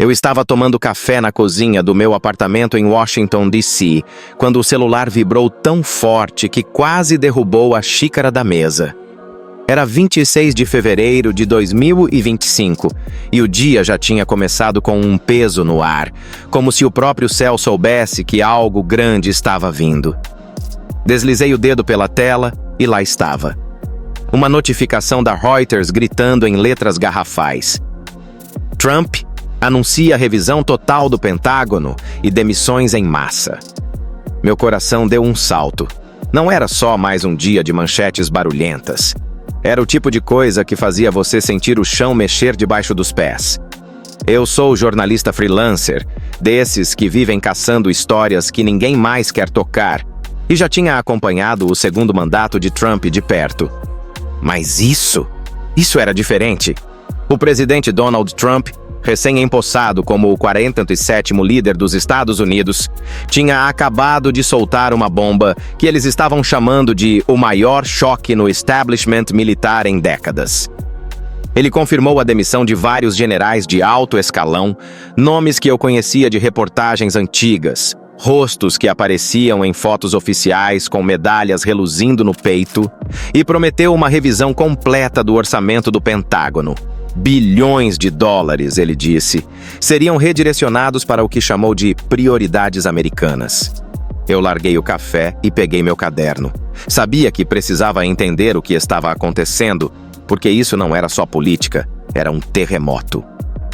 Eu estava tomando café na cozinha do meu apartamento em Washington, D.C., quando o celular vibrou tão forte que quase derrubou a xícara da mesa. Era 26 de fevereiro de 2025 e o dia já tinha começado com um peso no ar, como se o próprio céu soubesse que algo grande estava vindo. Deslizei o dedo pela tela e lá estava. Uma notificação da Reuters gritando em letras garrafais. Trump anuncia a revisão total do Pentágono e demissões em massa. Meu coração deu um salto. Não era só mais um dia de manchetes barulhentas. Era o tipo de coisa que fazia você sentir o chão mexer debaixo dos pés. Eu sou jornalista freelancer, desses que vivem caçando histórias que ninguém mais quer tocar, e já tinha acompanhado o segundo mandato de Trump de perto. Mas isso era diferente. O presidente Donald Trump, recém-empossado como o 47º líder dos Estados Unidos, tinha acabado de soltar uma bomba que eles estavam chamando de o maior choque no establishment militar em décadas. Ele confirmou a demissão de vários generais de alto escalão, nomes que eu conhecia de reportagens antigas, rostos que apareciam em fotos oficiais com medalhas reluzindo no peito, e prometeu uma revisão completa do orçamento do Pentágono. Bilhões de dólares, ele disse, seriam redirecionados para o que chamou de prioridades americanas. Eu larguei o café e peguei meu caderno. Sabia que precisava entender o que estava acontecendo, porque isso não era só política, era um terremoto.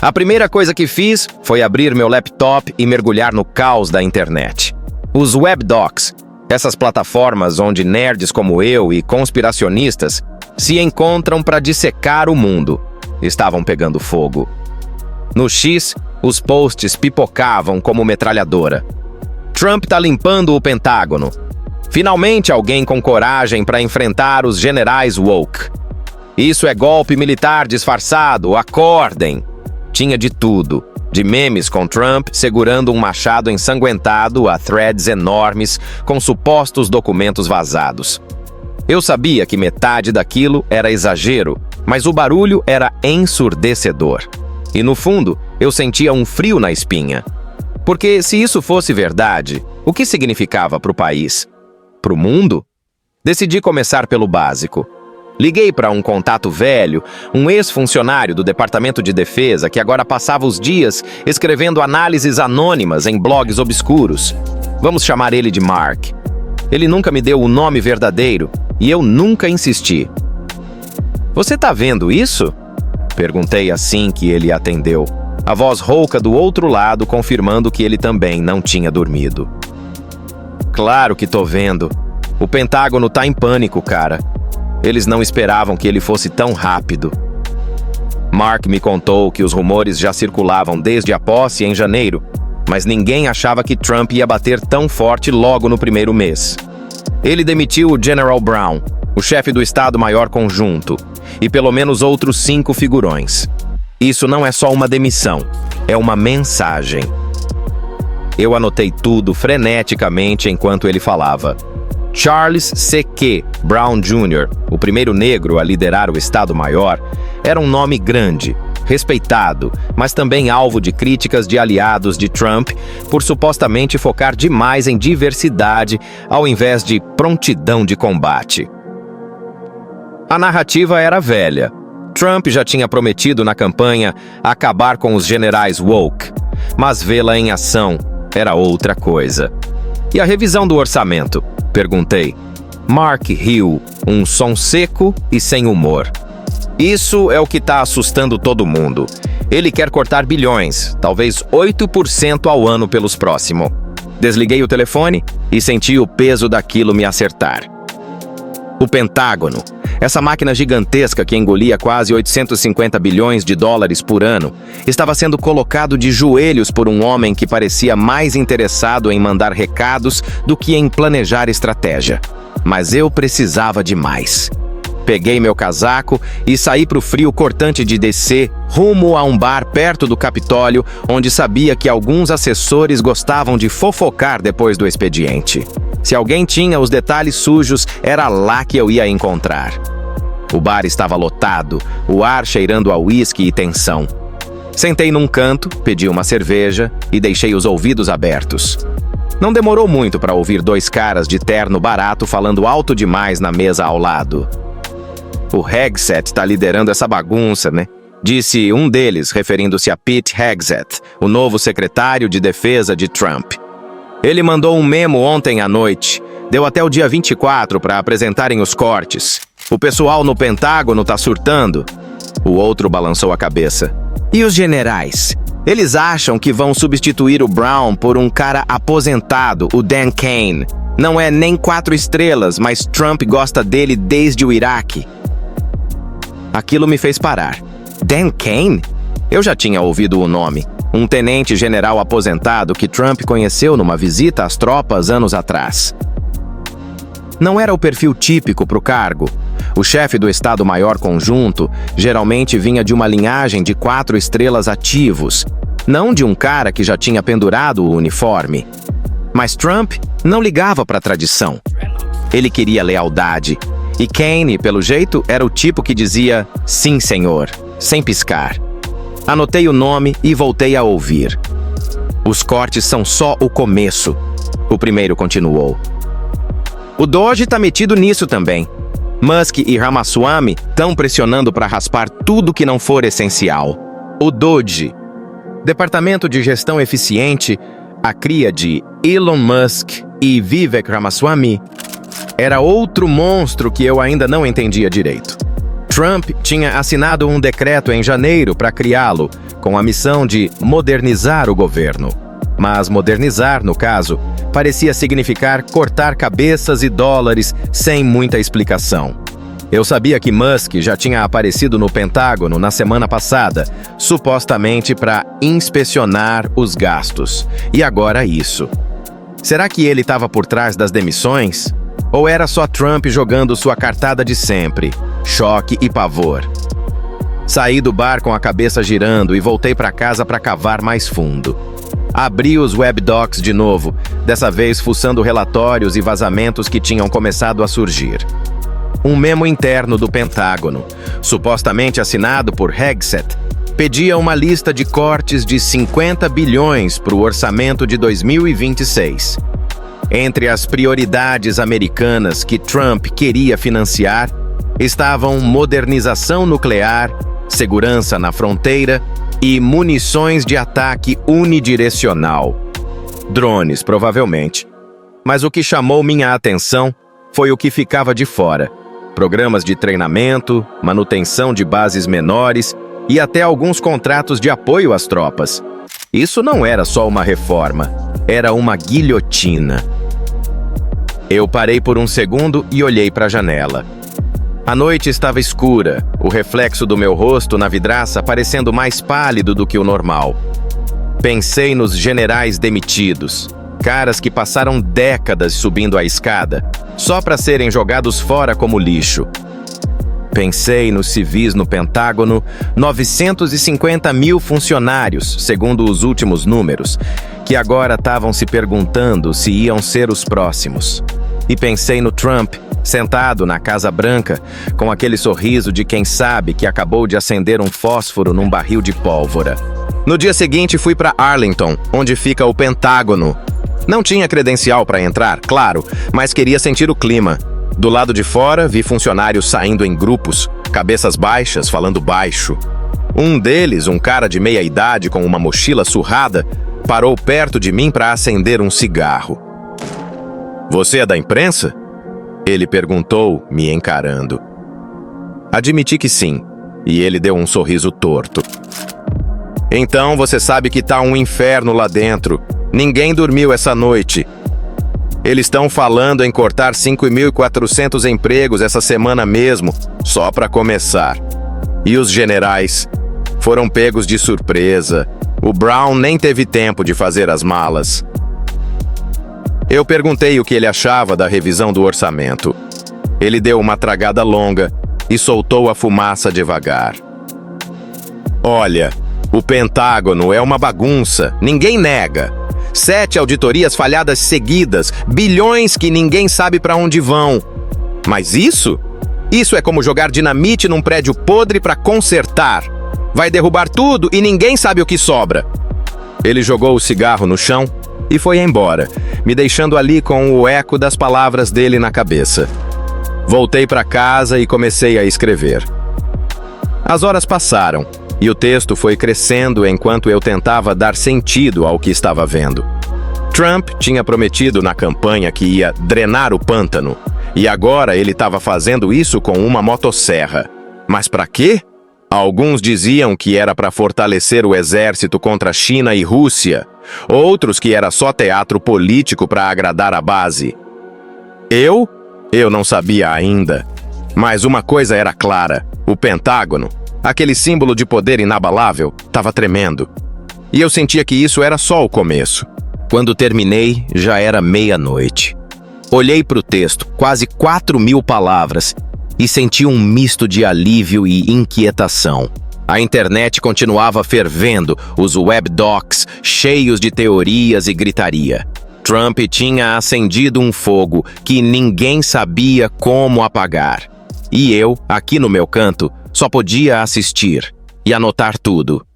A primeira coisa que fiz foi abrir meu laptop e mergulhar no caos da internet. Os webdocs, essas plataformas onde nerds como eu e conspiracionistas se encontram para dissecar o mundo, estavam pegando fogo. No X, os posts pipocavam como metralhadora. Trump tá limpando o Pentágono. Finalmente alguém com coragem para enfrentar os generais woke. Isso é golpe militar disfarçado, acordem! Tinha de tudo, de memes com Trump segurando um machado ensanguentado a threads enormes com supostos documentos vazados. Eu sabia que metade daquilo era exagero, mas o barulho era ensurdecedor. E no fundo, eu sentia um frio na espinha. Porque se isso fosse verdade, o que significava para o país? Para o mundo? Decidi começar pelo básico. Liguei para um contato velho, um ex-funcionário do Departamento de Defesa que agora passava os dias escrevendo análises anônimas em blogs obscuros. Vamos chamar ele de Mark. Ele nunca me deu o nome verdadeiro e eu nunca insisti. "Você tá vendo isso?" Perguntei assim que ele atendeu. A voz rouca do outro lado confirmando que ele também não tinha dormido. "Claro que tô vendo. O Pentágono tá em pânico, cara. Eles não esperavam que ele fosse tão rápido." Mark me contou que os rumores já circulavam desde a posse em janeiro, mas ninguém achava que Trump ia bater tão forte logo no primeiro mês. Ele demitiu o General Brown, o chefe do Estado-Maior Conjunto, e pelo menos outros 5 figurões. Isso não é só uma demissão, é uma mensagem. Eu anotei tudo freneticamente enquanto ele falava. Charles C.Q. Brown Jr., o primeiro negro a liderar o Estado-Maior, era um nome grande, respeitado, mas também alvo de críticas de aliados de Trump por supostamente focar demais em diversidade ao invés de prontidão de combate. A narrativa era velha. Trump já tinha prometido na campanha acabar com os generais woke, mas vê-la em ação era outra coisa. "E a revisão do orçamento?" perguntei. Mark riu, um som seco e sem humor. "Isso é o que tá assustando todo mundo. Ele quer cortar bilhões, talvez 8% ao ano pelos próximos." Desliguei o telefone e senti o peso daquilo me acertar. O Pentágono, essa máquina gigantesca que engolia quase 850 bilhões de dólares por ano, estava sendo colocado de joelhos por um homem que parecia mais interessado em mandar recados do que em planejar estratégia. Mas eu precisava de mais. Peguei meu casaco e saí para o frio cortante de DC, rumo a um bar perto do Capitólio, onde sabia que alguns assessores gostavam de fofocar depois do expediente. Se alguém tinha os detalhes sujos, era lá que eu ia encontrar. O bar estava lotado, o ar cheirando a uísque e tensão. Sentei num canto, pedi uma cerveja e deixei os ouvidos abertos. Não demorou muito para ouvir dois caras de terno barato falando alto demais na mesa ao lado. "O Hegseth tá liderando essa bagunça, né?" disse um deles, referindo-se a Pete Hegseth, o novo secretário de defesa de Trump. "Ele mandou um memo ontem à noite. Deu até o dia 24 para apresentarem os cortes. O pessoal no Pentágono tá surtando." O outro balançou a cabeça. "E os generais? Eles acham que vão substituir o Brown por um cara aposentado, o Dan Kane. Não é nem 4 estrelas, mas Trump gosta dele desde o Iraque." Aquilo me fez parar. Dan Kane? Eu já tinha ouvido o nome. Um tenente-general aposentado que Trump conheceu numa visita às tropas anos atrás. Não era o perfil típico para o cargo. O chefe do Estado-Maior Conjunto geralmente vinha de uma linhagem de 4 estrelas ativos, não de um cara que já tinha pendurado o uniforme. Mas Trump não ligava para a tradição. Ele queria lealdade. E Kane, pelo jeito, era o tipo que dizia "sim, senhor", sem piscar. Anotei o nome e voltei a ouvir. "Os cortes são só o começo", o primeiro continuou. "O Doge tá metido nisso também. Musk e Ramaswamy estão pressionando para raspar tudo que não for essencial." O DOGE, Departamento de Gestão Eficiente, a cria de Elon Musk e Vivek Ramaswamy, era outro monstro que eu ainda não entendia direito. Trump tinha assinado um decreto em janeiro para criá-lo, com a missão de modernizar o governo. Mas modernizar, no caso, parecia significar cortar cabeças e dólares sem muita explicação. Eu sabia que Musk já tinha aparecido no Pentágono na semana passada, supostamente para inspecionar os gastos. E agora isso. Será que ele estava por trás das demissões? Ou era só Trump jogando sua cartada de sempre? Choque e pavor. Saí do bar com a cabeça girando e voltei para casa para cavar mais fundo. Abri os webdocs de novo, dessa vez fuçando relatórios e vazamentos que tinham começado a surgir. Um memo interno do Pentágono, supostamente assinado por Hegseth, pedia uma lista de cortes de 50 bilhões para o orçamento de 2026. Entre as prioridades americanas que Trump queria financiar, estavam modernização nuclear, segurança na fronteira e munições de ataque unidirecional. Drones, provavelmente. Mas o que chamou minha atenção foi o que ficava de fora. Programas de treinamento, manutenção de bases menores e até alguns contratos de apoio às tropas. Isso não era só uma reforma, era uma guilhotina. Eu parei por um segundo e olhei para a janela. A noite estava escura, o reflexo do meu rosto na vidraça parecendo mais pálido do que o normal. Pensei nos generais demitidos, caras que passaram décadas subindo a escada, só para serem jogados fora como lixo. Pensei nos civis no Pentágono, 950 mil funcionários, segundo os últimos números, que agora estavam se perguntando se iam ser os próximos. E pensei no Trump, sentado na Casa Branca, com aquele sorriso de quem sabe que acabou de acender um fósforo num barril de pólvora. No dia seguinte fui para Arlington, onde fica o Pentágono. Não tinha credencial para entrar, claro, mas queria sentir o clima. Do lado de fora, vi funcionários saindo em grupos, cabeças baixas, falando baixo. Um deles, um cara de meia idade com uma mochila surrada, parou perto de mim para acender um cigarro. "Você é da imprensa?" ele perguntou, me encarando. Admiti que sim, e ele deu um sorriso torto. "Então você sabe que tá um inferno lá dentro. Ninguém dormiu essa noite. Eles estão falando em cortar 5.400 empregos essa semana mesmo, só para começar. E os generais foram pegos de surpresa. O Brown nem teve tempo de fazer as malas." Eu perguntei o que ele achava da revisão do orçamento. Ele deu uma tragada longa e soltou a fumaça devagar. "Olha, o Pentágono é uma bagunça, ninguém nega. 7 auditorias falhadas seguidas, bilhões que ninguém sabe para onde vão. Mas isso é como jogar dinamite num prédio podre para consertar. Vai derrubar tudo e ninguém sabe o que sobra. Ele jogou o cigarro no chão e foi embora, me deixando ali com o eco das palavras dele na cabeça. Voltei para casa e comecei a escrever. As horas passaram e o texto foi crescendo enquanto eu tentava dar sentido ao que estava vendo. Trump tinha prometido na campanha que ia drenar o pântano, e agora ele estava fazendo isso com uma motosserra. Mas para quê? Alguns diziam que era para fortalecer o exército contra China e Rússia, outros que era só teatro político para agradar a base. Eu não sabia ainda. Mas uma coisa era clara: o Pentágono, aquele símbolo de poder inabalável, estava tremendo. E eu sentia que isso era só o começo. Quando terminei, já era meia-noite. Olhei para o texto, quase 4.000 palavras, e senti um misto de alívio e inquietação. A internet continuava fervendo, os webdocs cheios de teorias e gritaria. Trump tinha acendido um fogo que ninguém sabia como apagar. E eu, aqui no meu canto, só podia assistir e anotar tudo.